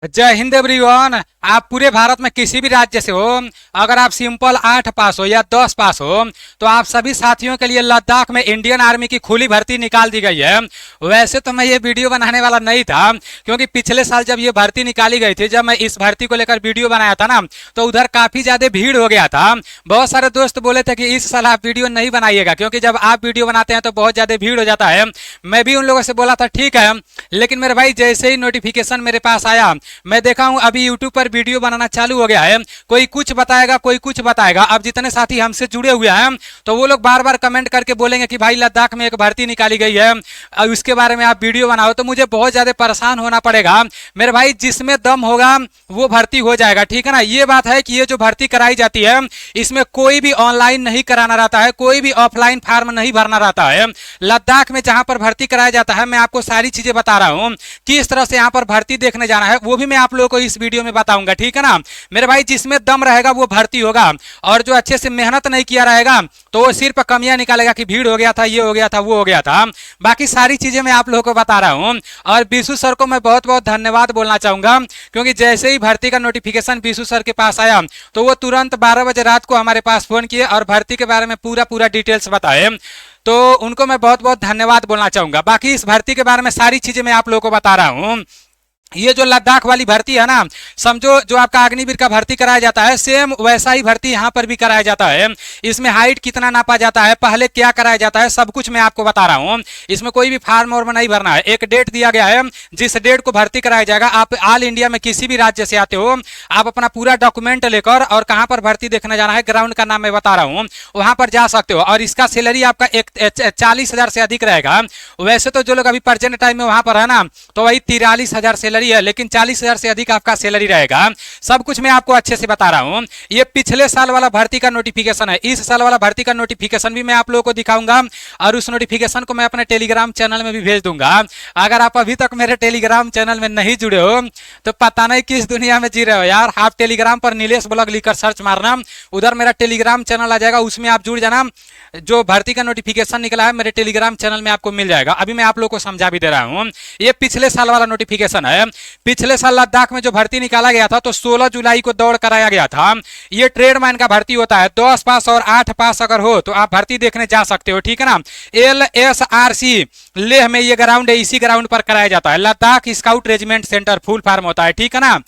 जय हिंद एवरीवन। आप पूरे भारत में किसी भी राज्य से हो, अगर आप सिंपल 8 पास हो या 10 पास हो तो आप सभी साथियों के लिए लद्दाख में इंडियन आर्मी की खुली भर्ती निकाल दी गई है। वैसे तो मैं ये वीडियो बनाने वाला नहीं था, क्योंकि पिछले साल जब ये भर्ती निकाली गई थी, जब मैं इस भर्ती को लेकर वीडियो बनाया था ना, तो उधर काफी ज्यादा भीड़ हो गया था। बहुत सारे दोस्त बोले थे कि इस साल आप वीडियो नहीं बनाइएगा, क्योंकि जब आप वीडियो बनाते हैं तो बहुत ज्यादा भीड़ हो जाता है। मैं भी उन लोगों से बोला था ठीक है, लेकिन मेरे भाई जैसे ही नोटिफिकेशन मेरे पास आया, मैं देखा हूं अभी यूट्यूब पर वीडियो बनाना चालू हो गया है। कोई कुछ बताएगा, कोई कुछ बताएगा। अब जितने साथी हमसे जुड़े हुए हैं तो वो लोग बार बार कमेंट करके बोलेंगे कि भाई लद्दाख में एक भर्ती निकाली गई है, अब उसके बारे में आप वीडियो बनाओ, तो मुझे बहुत ज्यादा परेशान होना पड़ेगा। मेरे भाई जिसमें दम होगा वो भर्ती हो जाएगा, ठीक है ना। ये बात है कि ये जो भर्ती कराई जाती है इसमें कोई भी ऑनलाइन नहीं कराना रहता है, कोई भी ऑफलाइन फॉर्म नहीं भरना रहता है। लद्दाख में जहां पर भर्ती कराया जाता है, मैं आपको सारी चीजें बता रहा हूं, किस तरह से यहां पर भर्ती देखने जाना है वो भी मैं आप लोगों को इस वीडियो में बताऊंगा, ठीक है ना। मेरे भाई जिसमें दम रहेगा वो भर्ती होगा, और जो अच्छे से मेहनत नहीं किया रहेगा तो वो सिर्फ कमियां निकालेगा कि भीड़ हो गया था, ये हो गया था, वो हो गया था। बाकी सारी चीजें मैं आप लोगों को बता रहा हूं। और बीसू सर को मैं बहुत बहुत धन्यवाद बोलना चाहूंगा, क्योंकि जैसे ही भर्ती का नोटिफिकेशन बीसू सर के पास आया तो वो तुरंत 12 बजे रात को हमारे पास फोन किए और भर्ती के बारे में पूरा डिटेल्स बताए। तो उनको मैं बहुत बहुत धन्यवाद बोलना चाहूंगा। बाकी इस भर्ती के बारे में सारी चीजें मैं आप लोगों को बता रहा हूं। ये जो लद्दाख वाली भर्ती है ना, समझो जो आपका अग्निवीर का भर्ती कराया जाता है, सेम वैसा ही भर्ती यहाँ पर भी कराया जाता है। इसमें हाइट कितना नापा जाता है, पहले क्या कराया जाता है, सब कुछ मैं आपको बता रहा हूँ। इसमें कोई भी फार्म और नहीं भरना है। एक डेट दिया गया है, जिस डेट को भर्ती कराया जाएगा। आप ऑल इंडिया में किसी भी राज्य से आते हो, आप अपना पूरा डॉक्यूमेंट लेकर और कहाँ पर भर्ती देखने जाना है, ग्राउंड का नाम मैं बता रहा हूँ, वहां पर जा सकते हो। और इसका सैलरी आपका 40,000 से अधिक रहेगा। वैसे तो जो लोग अभी प्रेजेंट टाइम में वहां पर है ना, तो वही 43,000 सैलरी है, लेकिन 40,000 से अधिक आपका सैलरी रहेगा। सब कुछ मैं आपको अच्छे से बता रहा हूं। ये पिछले साल वाला भर्ती का नोटिफिकेशन है। इस साल वाला भर्ती का नोटिफिकेशन भी मैं आप लोगों को दिखाऊंगा, और उस नोटिफिकेशन को मैं अपने टेलीग्राम चैनल में भी भेज दूंगा। अगर आप अभी तक मेरे टेलीग्राम चैनल में नहीं जुड़े हो तो पता नहीं किस दुनिया में जी रहे हो यार। आप टेलीग्राम पर नीलेश ब्लॉग लिखकर सर्च मारना, उधर मेरा टेलीग्राम चैनल आ जाएगा, उसमें आप जुड़ जाना। जो भर्ती का नोटिफिकेशन निकला है मेरे टेलीग्राम चैनल में आपको मिल जाएगा। अभी मैं आप लोगों को समझा भी दे रहा हूं। ये पिछले साल वाला नोटिफिकेशन है। पिछले साल लद्दाख में जो भर्ती निकाला गया था तो 16 जुलाई को दौड़ कराया गया था। ये ट्रेडमैन का भर्ती होता है। 10 पास और 8 पास अगर हो तो आप भर्ती देखने जा सकते हो, ठीक है ना। LSRC लेह में ये ग्राउंड है, इसी ग्राउंड पर कराया जाता है। Ladakh scout regiment centre full form होता है, ठीक है ना।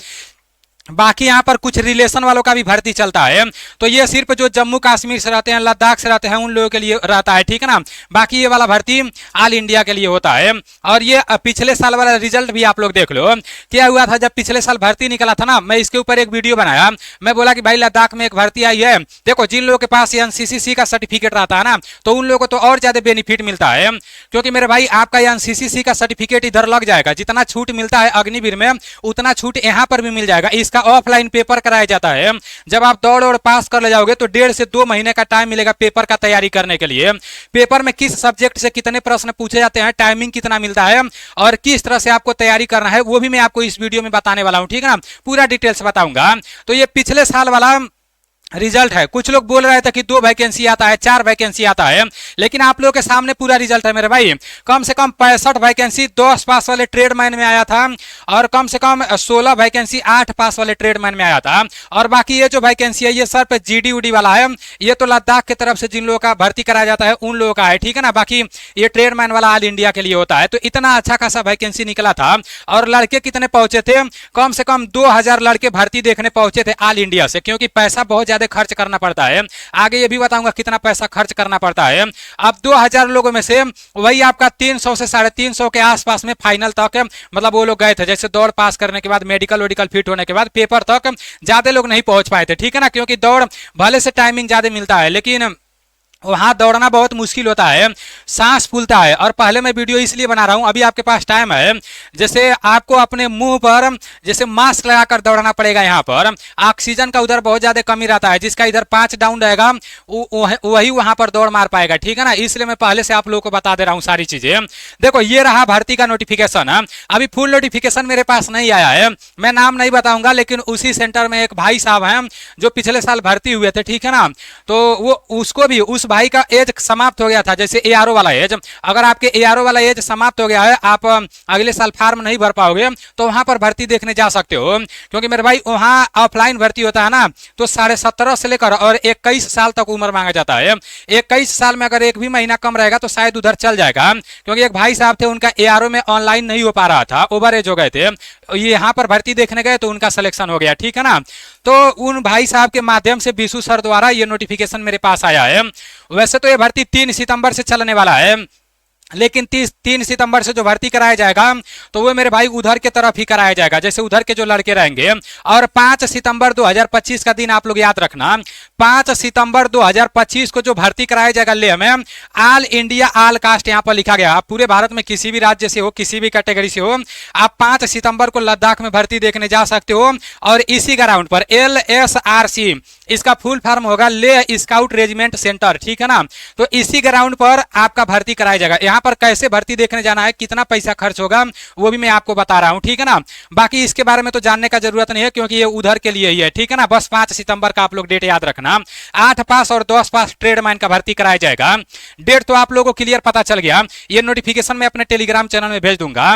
बाकी यहाँ पर कुछ रिलेशन वालों का भी भर्ती चलता है, तो ये सिर्फ जो जम्मू कश्मीर से रहते हैं, लद्दाख से रहते हैं, उन लोगों के लिए रहता है, ठीक है ना। बाकी ये वाला भर्ती ऑल इंडिया के लिए होता है। और ये पिछले साल वाला रिजल्ट भी आप लोग देख लो। क्या हुआ था जब पिछले साल भर्ती निकला था ना, मैं इसके ऊपर एक वीडियो बनाया। मैं बोला कि भाई लद्दाख में एक भर्ती आई है, देखो जिन लोगों के पास NCCC का सर्टिफिकेट रहता है ना, तो उन लोगों को तो और ज्यादा बेनिफिट मिलता है। क्योंकि मेरे भाई आपका NCCC का सर्टिफिकेट इधर लग जाएगा। जितना छूट मिलता है अग्निवीर में, उतना छूट यहाँ पर भी मिल जाएगा। का ऑफलाइन पेपर कराया जाता है। जब आप दौड़ और पास कर ले जाओगे तो 1.5 से 2 महीने का टाइम मिलेगा पेपर का तैयारी करने के लिए। पेपर में किस सब्जेक्ट से कितने प्रश्न पूछे जाते हैं, टाइमिंग कितना मिलता है, और किस तरह से आपको तैयारी करना है, वो भी मैं आपको इस वीडियो में बताने वाला हूं, ठीक है ना। पूरा डिटेल्स बताऊंगा। तो ये पिछले साल वाला रिजल्ट है। कुछ लोग बोल रहे थे कि 2 वैकेंसी आता है, 4 वैकेंसी आता है, लेकिन आप लोगों के सामने पूरा रिजल्ट है मेरे भाई। कम से कम 65 वैकेंसी 10 पास वाले ट्रेडमैन में आया था, और कम से कम 16 वैकेंसी 8 पास वाले ट्रेडमैन में आया था। और बाकी ये जो वैकेंसी है ये सर पे GD वाला है। ये तो लद्दाख की तरफ से जिन लोगों का भर्ती कराया जाता है उन लोगों का है, ठीक है ना। बाकी ये ट्रेडमैन वाला ऑल इंडिया के लिए होता है। तो इतना अच्छा खासा वैकेंसी निकला था। और लड़के कितने पहुंचे थे, कम से कम 2000 लड़के भर्ती देखने पहुंचे थे ऑल इंडिया से, क्योंकि पैसा बहुत ज्यादा खर्च करना पड़ता है। आगे ये भी बताऊंगा कितना पैसा खर्च करना पड़ता है। अब 2000 लोगों में से वही आपका 300 से 350 के आसपास में फाइनल तक मतलब वो लोग गए थे। जैसे दौड़ पास करने के बाद, मेडिकल फिट होने के बाद पेपर तक ज्यादा लोग नहीं पहुंच पाए थे, ठीक है ना। क्योंकि दौड़ भले से टाइमिंग ज्यादा मिलता है, लेकिन वहां दौड़ना बहुत मुश्किल होता है, सांस फूलता है। और पहले मैं वीडियो इसलिए बना रहा हूं, अभी आपके पास टाइम है, जैसे आपको अपने मुंह पर जैसे मास्क लगाकर दौड़ना पड़ेगा। यहाँ पर ऑक्सीजन का उधर बहुत ज्यादा कमी रहता है। जिसका इधर 5 डाउन रहेगा वही वहां पर दौड़ मार पाएगा, ठीक है ना। इसलिए मैं पहले से आप लोगों को बता दे रहा हूं सारी चीजें। देखो ये रहा भर्ती का नोटिफिकेशन। अभी फुल नोटिफिकेशन मेरे पास नहीं आया है, मैं नाम नहीं बताऊंगा, लेकिन उसी सेंटर में एक भाई साहब हैं जो पिछले साल भर्ती हुए थे, ठीक है ना। तो वो उसको भी उस भाई का एज समाप्त हो गया था, जैसे एआरओ वाला एज, अगर आपके एआरओ वाला एज समाप्त हो गया है, आप अगले साल फार्म नहीं भर पाओगे, तो वहां पर भर्ती देखने जा सकते हो। क्योंकि मेरे भाई वहां ऑफलाइन भर्ती होता है ना, तो 17.5 से लेकर और 21 साल तक उम्र मांगा जाता है। 21 साल में अगर एक भी महीना कम रहेगा तो शायद उधर चल जाएगा। क्योंकि एक भाई साहब थे, उनका एआरओ में ऑनलाइन नहीं हो पा रहा था, ओवर एज हो गए थे, ये यहाँ पर भर्ती देखने गए तो उनका सिलेक्शन हो गया, ठीक है ना। तो उन भाई साहब के माध्यम से बीसू सर द्वारा ये नोटिफिकेशन मेरे पास आया है। वैसे तो ये भर्ती 3 सितंबर से चलने वाला है, लेकिन 3 सितंबर से जो भर्ती कराया जाएगा तो वो मेरे भाई उधर के तरफ ही कराया जाएगा, जैसे उधर के जो लड़के रहेंगे। और 5 सितंबर 2025 का दिन आप लोग याद रखना, 5 सितंबर 2025 को जो भर्ती कराया जाएगा ले में ऑल इंडिया ऑल कास्ट यहाँ पर लिखा गया। आप पूरे भारत में किसी भी राज्य से हो, किसी भी कैटेगरी से हो, आप 5 सितंबर को लद्दाख में भर्ती देखने जा सकते हो। और इसी ग्राउंड पर LSRC, इसका फुल फॉर्म होगा ले स्काउट रेजिमेंट सेंटर, ठीक है ना। तो इसी ग्राउंड पर आपका भर्ती कराया जाएगा। यहाँ पर कैसे भर्ती देखने जाना है, कितना पैसा खर्च होगा, वो भी मैं आपको बता रहा हूँ, ठीक है ना। बाकी इसके बारे में तो जानने का जरूरत नहीं है, क्योंकि ये उधर के लिए ही है, ठीक है ना। बस 5 सितंबर का आप लोग डेट याद रखना। 8 पास और 10 पास ट्रेडमैन का भर्ती कराया जाएगा। डेट तो आप लोगों को क्लियर पता चल गया, ये नोटिफिकेशन मैं अपने टेलीग्राम चैनल में भेज दूंगा।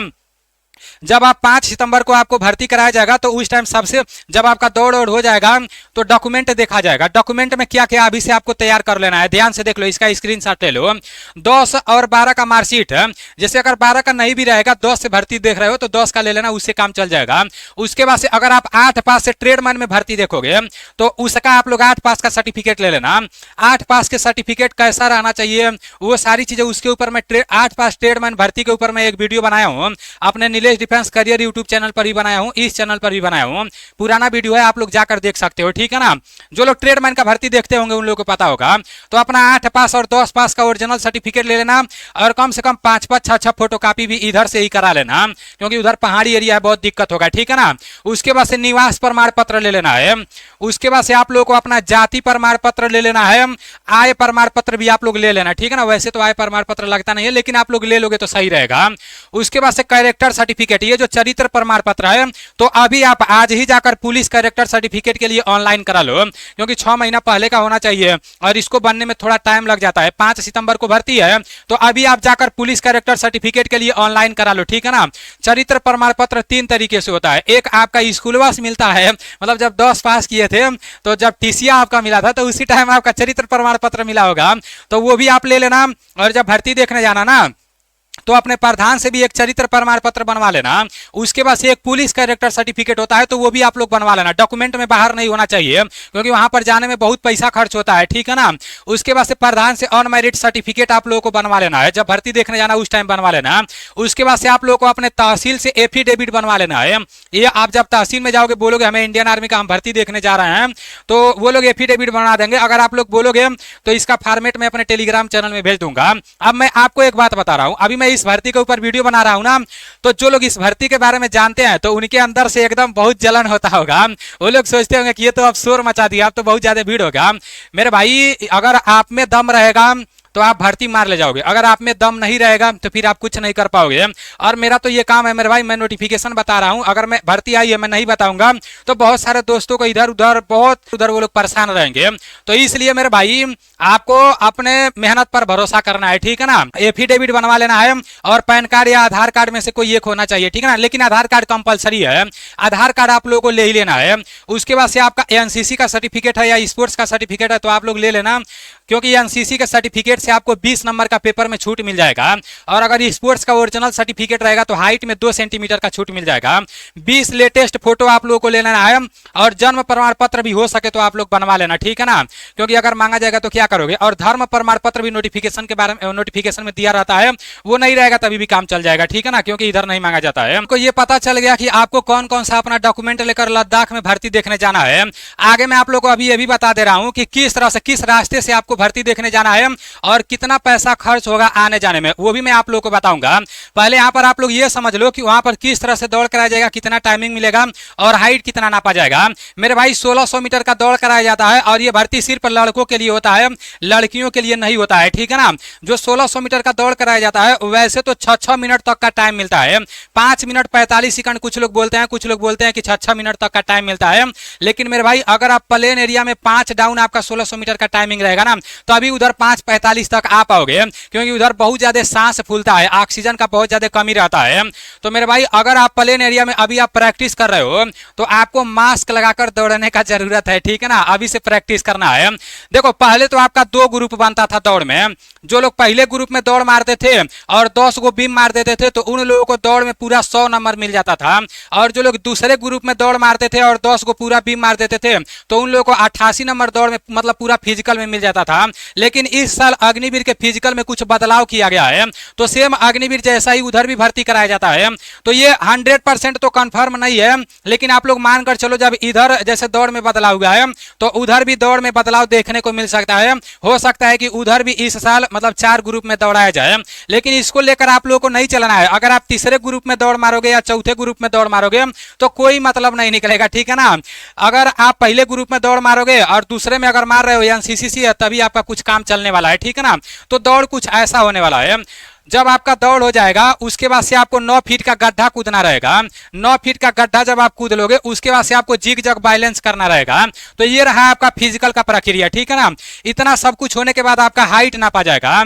जब आप 5 सितंबर को आपको भर्ती कराया जाएगा तो उस टाइम सबसे, जब आपका दौड़ हो जाएगा तो डॉक्यूमेंट देखा जाएगा। डॉक्यूमेंट में क्या क्या अभी से आपको तैयार कर लेना है, ध्यान से देख लो, इसका स्क्रीनशॉट ले लो। 10 और 12 का मार्कशीट है, जैसे अगर 12 का नहीं भी रहेगा, 10 से भर्ती देख रहे हो तो 10 का ले लेना, उससे काम चल जाएगा। उसके बाद से अगर आप 8 पास से ट्रेडमैन में भर्ती देखोगे तो उसका आप लोग 8 पास का सर्टिफिकेट ले लेना। 8 पास के सर्टिफिकेट कैसा रहना चाहिए, वो सारी चीजें उसके ऊपर मैं 8 पास ट्रेडमैन भर्ती के ऊपर मैं एक वीडियो बनाया हूँ अपने Nilesh defence career YouTube channel पर भी बनाया हूं, इस चैनल पर भी बनाया हूं। पुराना वीडियो है, आप लोग जाकर देख सकते हो, ठीक है ना। जो लोग ट्रेडमैन का भर्ती देखते होंगे उन लोगों को पता होगा। तो अपना 8 पास और 10 पास का ओरिजिनल सर्टिफिकेट ले लेना, और कम से कम 5-5 6-6 फोटोकॉपी भी इधर से ही करा लेना, क्योंकि उधर पहाड़ी एरिया है, बहुत दिक्कत होगा, ठीक है ना। उसके बाद से निवास प्रमाण पत्र ले लेना है। उसके बाद से आप लोगों को अपना जाति प्रमाण पत्र ले लेना है। आय प्रमाण पत्र भी आप लोग ले लेना, ठीक है ना। वैसे तो आय प्रमाण पत्र लगता नहीं है, लेकिन आप लोग ले लोगे तो सही रहेगा। उसके बाद से कैरेक्टर सर्टिफिकेट, ये जो चरित्र प्रमाण पत्र है, तो अभी आप आज ही जाकर पुलिस कैरेक्टर सर्टिफिकेट के लिए ऑनलाइन करा लो, क्योंकि 6 महीना पहले का होना चाहिए और इसको बनने में थोड़ा टाइम लग जाता है। 5 सितंबर को भर्ती है, तो अभी आप जाकर पुलिस कैरेक्टर सर्टिफिकेट के लिए ऑनलाइन करा लो, ठीक है ना। चरित्र प्रमाण पत्र 3 तरीके से होता है। एक आपका स्कूलवा से मिलता है, मतलब जब 10 पास किए थे तो जब टीसीआ आपका मिला था तो उसी टाइम आपका चरित्र प्रमाण पत्र मिला होगा, तो वो भी आप ले लेना। और जब भर्ती देखने जाना ना तो अपने प्रधान से भी एक चरित्र प्रमाण पत्र बनवा लेना। उसके बाद से एक पुलिस कैरेक्टर सर्टिफिकेट होता है, तो वो भी आप लोग बनवा लेना। डॉक्यूमेंट में बाहर नहीं होना चाहिए, क्योंकि वहां पर जाने में बहुत पैसा खर्च होता है, ठीक है ना। उसके बाद से प्रधान से ऑन मेरिट सर्टिफिकेट आप लोगों को बनवा लेना है, जब भर्ती देखने जाना उस टाइम बनवा लेना। उसके बाद से आप लोगों को अपने तहसील से एफिडेविट बनवा लेना है। ये आप जब तहसील में जाओगे, बोलोगे हमें इंडियन आर्मी का हम भर्ती देखने जा रहे हैं, तो वो लोग एफिडेविट बना देंगे। अगर आप लोग बोलोगे तो इसका फॉर्मेट मैं अपने टेलीग्राम चैनल में भेज दूंगा। अब मैं आपको एक बात बता रहा हूं, अभी मैं इस भर्ती के ऊपर वीडियो बना रहा हूं ना, तो जो लोग इस भर्ती के बारे में जानते हैं तो उनके अंदर से एकदम बहुत जलन होता होगा। वो लोग सोचते होंगे कि ये तो अब शोर मचा दिया, अब तो बहुत ज्यादा भीड़ होगा। मेरे भाई, अगर आप में दम रहेगा तो आप भर्ती मार ले जाओगे, अगर आप में दम नहीं रहेगा तो फिर आप कुछ नहीं कर पाओगे। और मेरा तो ये काम है मेरे भाई, मैं नोटिफिकेशन बता रहा हूं। अगर मैं भर्ती आई है मैं नहीं बताऊंगा तो बहुत सारे दोस्तों को इधर उधर बहुत उधर वो लोग परेशान रहेंगे। तो इसलिए मेरे भाई आपको अपने मेहनत पर भरोसा करना है, ठीक है ना। एफिडेविट बनवा लेना है और पैन कार्ड या आधार कार्ड में से कोई एक होना चाहिए, ठीक है ना। लेकिन आधार कार्ड कंपलसरी है, आधार कार्ड आप लोगों को ले ही लेना है। उसके बाद से आपका एनसीसी का सर्टिफिकेट है या स्पोर्ट्स का सर्टिफिकेट है तो आप लोग ले लेना, क्योंकि एनसीसी के सर्टिफिकेट से आपको 20 नंबर का पेपर में छूट मिल जाएगा। और अगर स्पोर्ट्स का ओरिजिनल सर्टिफिकेट रहेगा तो हाइट में 2 सेंटीमीटर का छूट मिल जाएगा। 20 लेटेस्ट फोटो आप लोगों को ले लेना है, और जन्म प्रमाण पत्र भी हो सके तो आप लोग बनवा लेना, ठीक है ना। क्योंकि अगर मांगा जाएगा तो क्या करोगे। और धर्म प्रमाण पत्र भी नोटिफिकेशन के बारे में, नोटिफिकेशन में दिया रहता है, वो नहीं रहेगा तभी भी काम चल जाएगा, ठीक है ना, क्योंकि इधर नहीं मांगा जाता है। हमको ये पता चल गया कि आपको कौन कौन सा अपना डॉक्यूमेंट लेकर लद्दाख में भर्ती देखने जाना है। आगे मैं आप लोग को अभी ये भी बता दे रहा हूँ कि किस तरह से, किस रास्ते से आपको भर्ती देखने जाना है और कितना पैसा खर्च होगा आने जाने में, वो भी मैं आप लोगों को बताऊंगा। पहले यहाँ पर आप लोग ये समझ लो कि वहां पर किस तरह से दौड़ कराया जाएगा, कितना टाइमिंग मिलेगा और हाइट कितना नापा जाएगा। मेरे भाई 1600 मीटर का दौड़ कराया जाता है, और ये भर्ती सिर्फ लड़कों के लिए होता है, लड़कियों के लिए नहीं होता है, ठीक है ना। जो 1600 मीटर का दौड़ कराया जाता है वैसे तो 6-6 मिनट तक का टाइम मिलता है, 5 मिनट 45 सेकंड कुछ लोग बोलते हैं, कुछ लोग बोलते हैं कि 6-6 मिनट तक का टाइम मिलता है। लेकिन मेरे भाई अगर आप प्लेन एरिया में 5 डाउन आपका 1600 मीटर का टाइमिंग रहेगा ना, तभी उधर 5:45 तक आ पाओगे, क्योंकि उधर बहुत ज्यादा सांस फूलता है, ऑक्सीजन का बहुत ज्यादा कमी रहता है। तो मेरे भाई अगर आप प्लेन एरिया में अभी आप प्रैक्टिस कर रहे हो तो आपको मास्क लगाकर दौड़ने का जरूरत है, ठीक है ना, अभी से प्रैक्टिस करना है। देखो पहले तो आपका 2 ग्रुप बनता था दौड़ में, जो लोग पहले ग्रुप में दौड़ मारते थे और 10 को बीम मार देते थे तो उन लोगों को दौड़ में पूरा 100 नंबर मिल जाता था, और जो लोग दूसरे ग्रुप में दौड़ मारते थे और 10 को पूरा बीम मार देते थे तो उन लोगों को 88 नंबर दौड़ में मतलब पूरा फिजिकल में मिल जाता था। लेकिन इस साल अग्निवीर के फिजिकल में कुछ बदलाव किया गया है, तो सेम अग्निवीर जैसा ही उधर भी भर्ती कराया जाता है। तो ये 100% तो कंफर्म नहीं है, लेकिन आप लोग मानकर चलो जब इधर जैसे दौड़ में बदलाव हुआ है तो उधर भी दौड़ में बदलाव देखने को मिल सकता है। हो सकता है कि उधर भी इस साल मतलब 4 ग्रुप में दौड़ाया जाए, लेकिन इसको लेकर आप लोगों को नहीं चलना है। अगर आप तीसरे ग्रुप में दौड़ मारोगे या चौथे ग्रुप में दौड़ मारोगे तो कोई मतलब नहीं निकलेगा, ठीक है ना। अगर आप पहले ग्रुप में दौड़ मारोगे और दूसरे में अगर मार रहे हो या एनसीसी है तभी आपका कुछ काम चलने वाला है, ठीक है ना। तो दौड़ कुछ ऐसा होने वाला है, जब आपका दौड़ हो जाएगा उसके बाद से आपको 9 फीट का गड्ढा कूदना रहेगा। 9 फीट का गड्ढा जब आप कूद लोगे उसके बाद से आपको जिग जग बैलेंस करना रहेगा। तो ये रहा आपका फिजिकल का प्रक्रिया, ठीक है ना। इतना सब कुछ होने के बाद आपका हाइट नापा जाएगा।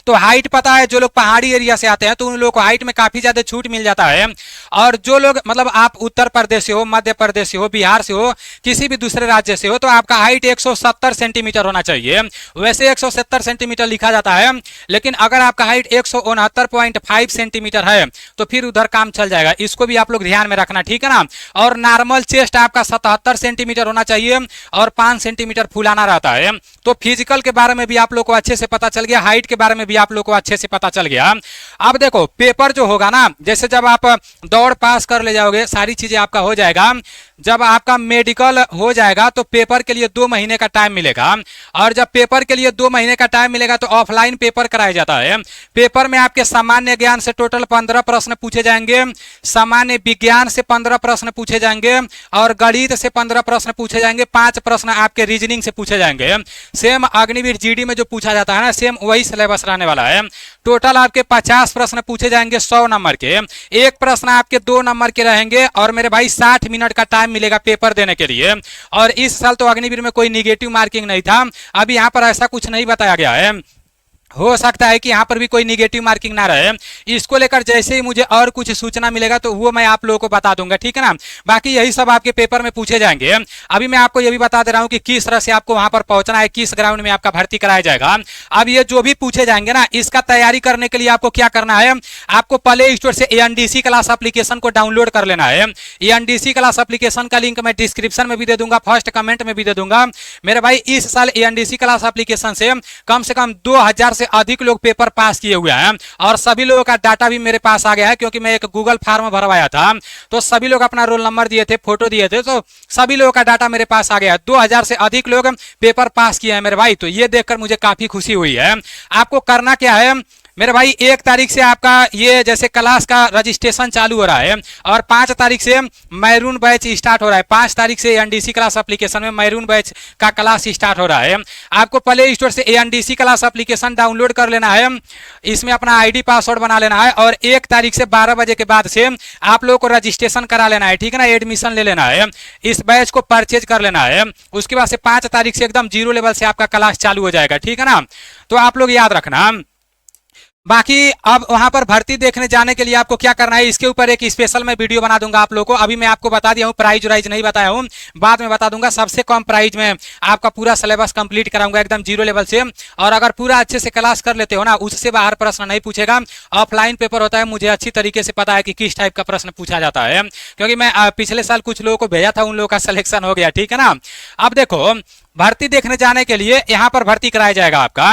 तो हाइट पता है, जो लोग पहाड़ी एरिया से आते हैं तो उन लोगों को हाइट में काफी ज्यादा छूट मिल जाता है, और जो लोग मतलब आप उत्तर प्रदेश से हो, मध्य प्रदेश से हो, बिहार से हो, किसी भी दूसरे राज्य से हो तो आपका हाइट 170 सेंटीमीटर होना चाहिए। वैसे 170 सेंटीमीटर लिखा जाता है, लेकिन अगर आपका हाइट 169.5 सेंटीमीटर है तो फिर उधर काम चल जाएगा। इसको भी आप लोग ध्यान में रखना, ठीक है ना। और नॉर्मल चेस्ट आपका 77 सेंटीमीटर होना चाहिए और 5 सेंटीमीटर फुलाना रहता है। तो फिजिकल के बारे में भी आप लोग को अच्छे से पता चल गया, हाइट के बारे में आप लोग को अच्छे से पता चल गया। अब देखो पेपर जो होगा ना, जैसे जब आप दौड़ पास कर ले जाओगे सारी चीजें आपका हो जाएगा, जब आपका मेडिकल हो जाएगा तो पेपर के लिए 2 महीने का टाइम मिलेगा, और जब पेपर के लिए 2 महीने का टाइम मिलेगा तो ऑफलाइन पेपर कराया जाता है। पेपर में आपके सामान्य ज्ञान से टोटल 15 प्रश्न पूछे जाएंगे, सामान्य विज्ञान से 15 प्रश्न पूछे जाएंगे, और गणित से 15 प्रश्न पूछे जाएंगे, 5 प्रश्न आपके रीजनिंग से पूछे जाएंगे। सेम अग्निवीर जीडी में जो पूछा जाता है ना, सेम वही सिलेबस रहने वाला है। टोटल आपके 50 प्रश्न पूछे जाएंगे 100 नंबर के, एक प्रश्न आपके 2 नंबर के रहेंगे, और मेरे भाई 60 मिनट का टाइम मिलेगा पेपर देने के लिए। और इस साल तो अग्निवीर में कोई निगेटिव मार्किंग नहीं था, अभी यहाँ पर ऐसा कुछ नहीं बताया गया है, हो सकता है कि यहाँ पर भी कोई निगेटिव मार्किंग ना रहे। इसको लेकर जैसे ही मुझे और कुछ सूचना मिलेगा तो वो मैं आप लोगों को बता दूंगा, ठीक है ना। बाकी यही सब आपके पेपर में पूछे जाएंगे। अभी मैं आपको ये भी बता दे रहा हूँ कि किस तरह से आपको वहां पर पहुंचना है, किस ग्राउंड में आपका भर्ती कराया जाएगा। अब ये जो भी पूछे जाएंगे ना, इसका तैयारी करने के लिए आपको क्या करना है, आपको प्ले स्टोर से एएनडीसी क्लास एप्लीकेशन को डाउनलोड कर लेना है। एएनडीसी क्लास एप्लीकेशन का लिंक मैं डिस्क्रिप्शन में भी दे दूंगा, फर्स्ट कमेंट में भी दे दूंगा। मेरे भाई इस साल एएनडीसी क्लास एप्लीकेशन से कम 2000 अधिक लोग पेपर पास किए हुए हैं, और सभी लोगों का डाटा भी मेरे पास आ गया है, क्योंकि मैं एक गूगल फॉर्म भरवाया था तो सभी लोग अपना रोल नंबर दिए थे, फोटो दिए थे, तो सभी लोगों का डाटा मेरे पास आ गया है। 2000 से अधिक लोग पेपर पास किए हैं मेरे भाई, तो ये देखकर मुझे काफी खुशी हुई है। आपको करना क्या है मेरे भाई, 1 तारीख से आपका ये जैसे क्लास का रजिस्ट्रेशन चालू हो रहा है, और 5 तारीख से मैरून बैच स्टार्ट हो रहा है। 5 तारीख से एएनडीसी क्लास एप्लीकेशन में मैरून बैच का क्लास स्टार्ट हो रहा है। आपको प्ले स्टोर से एएनडीसी क्लास एप्लीकेशन डाउनलोड कर लेना है, इसमें अपना आईडी पासवर्ड बना लेना है, और 1 तारीख से 12 बजे के बाद से आप लोगों को रजिस्ट्रेशन करा लेना है, ठीक है ना, एडमिशन ले लेना है, इस बैच को परचेज कर लेना है। उसके बाद से 5 तारीख से एकदम 0 लेवल से आपका क्लास चालू हो जाएगा, ठीक है ना। तो आप लोग याद रखना। बाकी अब वहां पर भर्ती देखने जाने के लिए आपको क्या करना है, इसके ऊपर एक स्पेशल मैं वीडियो बना दूंगा आप लोगों को। अभी मैं आपको बता दिया हूँ, प्राइज वाइज नहीं बताया हूँ, बाद में बता दूंगा। सबसे कम प्राइज में आपका पूरा सिलेबस कंप्लीट कराऊंगा एकदम 0 लेवल से, और अगर पूरा अच्छे से क्लास कर लेते हो ना, उससे बाहर प्रश्न नहीं पूछेगा। ऑफलाइन पेपर होता है, मुझे अच्छी तरीके से पता है कि किस टाइप का प्रश्न पूछा जाता है, क्योंकि मैं पिछले साल कुछ लोगों को भेजा था, उन लोगों का सिलेक्शन हो गया, ठीक है ना। अब देखो भर्ती देखने जाने के लिए यहाँ पर भर्ती कराया जाएगा आपका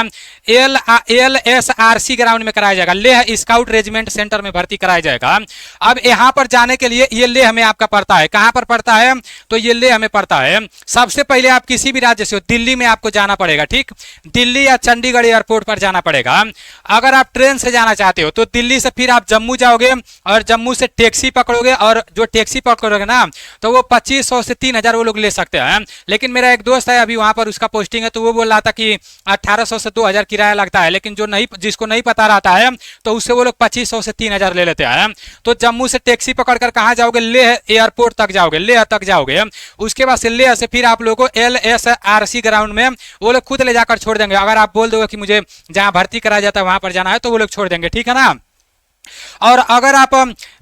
LSRC ग्राउंड में कराया जाएगा, लेह स्काउट रेजिमेंट सेंटर में भर्ती कराया जाएगा। अब यहाँ पर जाने के लिए ये लेह में आपका पड़ता है, कहाँ पर पड़ता है, तो ये लेह में पड़ता है। सबसे पहले आप किसी भी राज्य से हो, दिल्ली में आपको जाना पड़ेगा, ठीक, दिल्ली या चंडीगढ़ एयरपोर्ट पर जाना पड़ेगा। अगर आप ट्रेन से जाना चाहते हो तो दिल्ली से फिर आप जम्मू जाओगे, और जम्मू से टैक्सी पकड़ोगे, और जो टैक्सी पकड़ोगे ना तो वो 2500 से 3000 वो लोग ले सकते हैं। लेकिन मेरा एक दोस्त है अभी वहाँ पर उसका पोस्टिंग है, तो वो बोल रहा था कि 1800 से 2000 किराया लगता है, लेकिन जो नहीं, जिसको नहीं पता रहता है तो उससे वो लोग 2500 से 3000 ले लेते हैं। तो जम्मू से टैक्सी पकड़कर कहाँ जाओगे, लेह एयरपोर्ट तक जाओगे, लेह तक जाओगे। उसके बाद से लेह से फिर आप लोगों को LSRC ग्राउंड में वो लोग खुद ले जाकर छोड़ देंगे। अगर आप बोल दोगे कि मुझे जहाँ भर्ती कराया जाता है वहां पर जाना है, तो वो लोग छोड़ देंगे, ठीक है ना। और अगर आप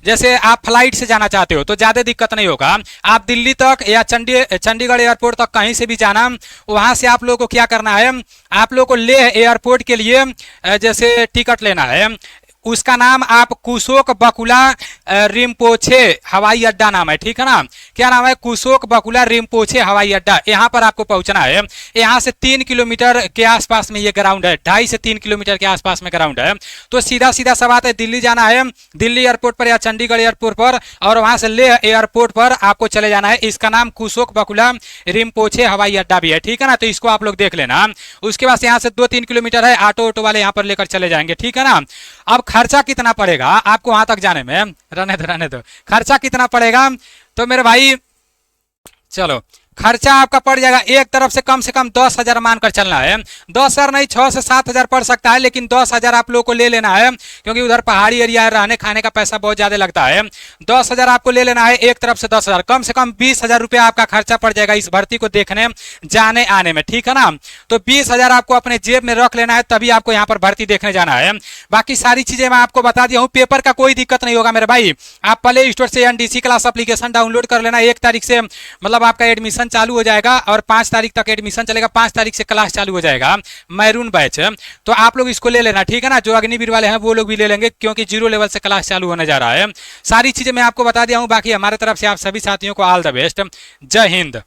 जैसे आप फ्लाइट से जाना चाहते हो तो ज़्यादा दिक्कत नहीं होगा। आप दिल्ली तक या चंडीगढ़ एयरपोर्ट तक कहीं से भी जाना, वहाँ से आप लोगों को क्या करना है, आप लोगों को लेह एयरपोर्ट के लिए जैसे टिकट लेना है। उसका नाम आप कुशोक बकुला रिम्पोछे हवाई अड्डा नाम है, ठीक है ना। क्या नाम है, कुशोक बकुला रिम्पोछे हवाई अड्डा। यहाँ पर आपको पहुंचना है। यहाँ से 3 किलोमीटर के आसपास में ये ग्राउंड है, 2.5 से 3 किलोमीटर के आसपास में ग्राउंड है। तो सीधा सीधा सा बात है, दिल्ली जाना है, दिल्ली एयरपोर्ट पर या चंडीगढ़ एयरपोर्ट पर, और वहां से लेह एयरपोर्ट पर आपको चले जाना है। इसका नाम कुशोक बकुला रिम्पोछे हवाई अड्डा भी है, ठीक है ना। तो इसको आप लोग देख लेना। उसके बाद यहाँ से 2-3 किलोमीटर है, ऑटो वाले यहाँ पर लेकर चले जाएंगे, ठीक है ना। अब खर्चा कितना पड़ेगा आपको वहां तक जाने में, रहने दो खर्चा कितना पड़ेगा, तो मेरे भाई चलो खर्चा आपका पड़ जाएगा एक तरफ से कम 10,000 मानकर चलना है। 10,000 नहीं, 6 से 7,000 पड़ सकता है, लेकिन 10,000 आप लोगों को ले लेना है, क्योंकि उधर पहाड़ी एरिया है, रहने खाने का पैसा बहुत ज्यादा लगता है। 10,000 आपको ले लेना है, एक तरफ से 10,000, कम से कम 20,000 रुपया आपका खर्चा पड़ जाएगा इस भर्ती को देखने जाने आने में, ठीक है ना। तो 20,000 आपको अपने जेब में रख लेना है, तभी आपको यहाँ पर भर्ती देखने जाना है। बाकी सारी चीजें मैं आपको बता दिया हूँ। पेपर का कोई दिक्कत नहीं होगा मेरे भाई। आप प्ले स्टोर से NDC क्लास एप्लीकेशन डाउनलोड कर लेना। 1 तारीख से मतलब आपका एडमिशन चालू हो जाएगा और 5 तारीख तक एडमिशन चलेगा। 5 तारीख से क्लास चालू हो जाएगा, मैरून बैच। तो आप लोग इसको ले लेना, ठीक है ना। जो अग्निवीर वाले हैं वो लोग भी ले लेंगे, क्योंकि 0 लेवल से क्लास चालू होने जा रहा है। सारी चीजें मैं आपको बता दिया हूँ। बाकी हमारे तरफ से आप सभी साथियों को ऑल द बेस्ट। जय हिंद।